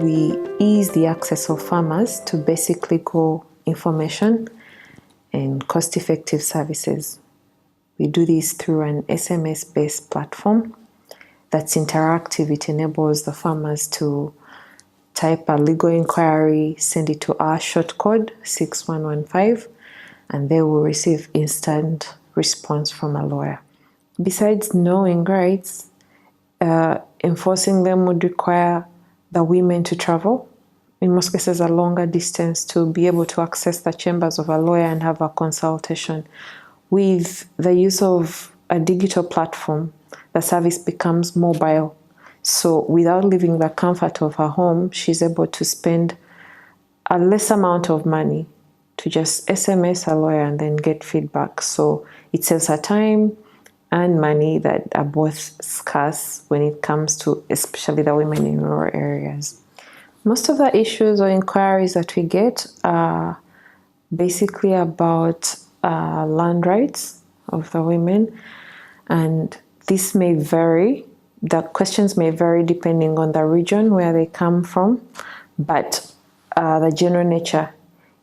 we ease the access of farmers to basic legal information and cost-effective services. We do this through an SMS-based platform that's interactive. It enables the farmers to type a legal inquiry, send it to our short code 6115, and they will receive instant response from a lawyer. Besides knowing rights, enforcing them would require the women to travel, in most cases a longer distance, to be able to access the chambers of a lawyer and have a consultation. With the use of a digital platform, the service becomes mobile. So without leaving the comfort of her home, she's able to spend a less amount of money to just SMS a lawyer and then get feedback. So it saves her time and money that are both scarce when it comes to especially the women in rural areas. Most of the issues or inquiries that we get are basically about land rights of the women, and this may vary. The questions may vary depending on the region where they come from, but the general nature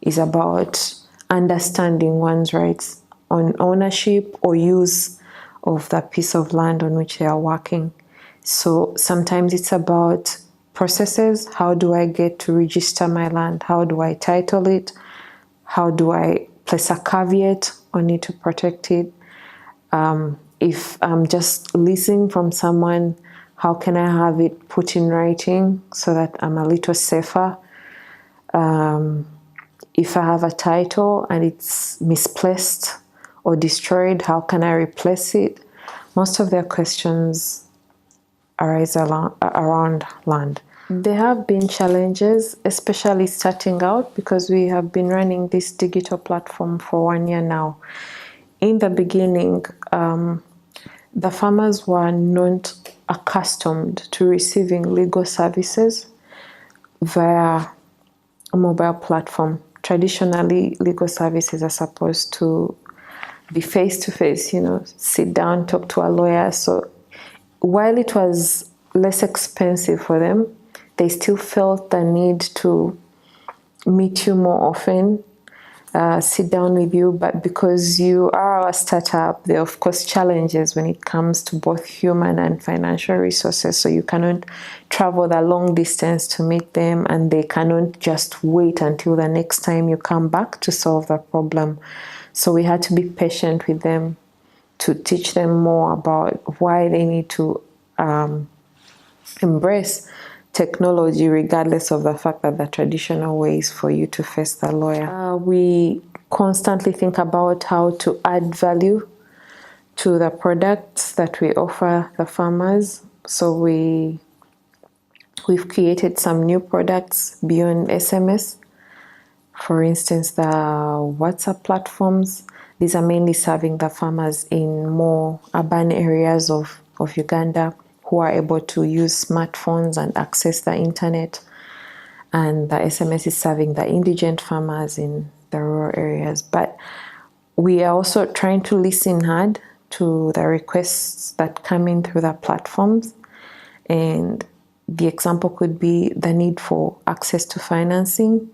is about understanding one's rights on ownership or use of the piece of land on which they are working. So sometimes it's about processes. How do I get to register my land? How do I title it? How do I place a caveat on it to protect it? If I'm just leasing from someone, how can I have it put in writing so that I'm a little safer? If I have a title and it's misplaced or destroyed, how can I replace it? Most of their questions arise around land. There have been challenges, especially starting out, because we have been running this digital platform for 1 year now. In the beginning, the farmers were not accustomed to receiving legal services via a mobile platform. Traditionally, legal services are supposed to be face-to-face, sit down, talk to a lawyer. So while it was less expensive for them, they still felt the need to meet you more often, sit down with you. But because you are a startup, there are of course challenges when it comes to both human and financial resources. So you cannot travel the long distance to meet them, and they cannot just wait until the next time you come back to solve the problem. So we had to be patient with them to teach them more about why they need to embrace technology, regardless of the fact that the traditional way is for you to face the lawyer. We constantly think about how to add value to the products that we offer the farmers. So we've created some new products beyond SMS. For instance, the WhatsApp platforms. These are mainly serving the farmers in more urban areas of Uganda who are able to use smartphones and access the internet. And the SMS is serving the indigent farmers in the rural areas. But we are also trying to listen hard to the requests that come in through the platforms. And the example could be the need for access to financing.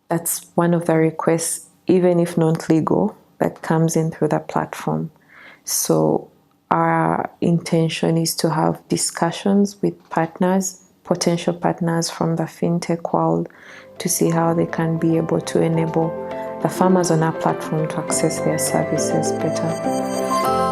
That's one of the requests, even if not legal, that comes in through the platform. So our intention is to have discussions with partners, potential partners from the fintech world, to see how they can be able to enable the farmers on our platform to access their services better.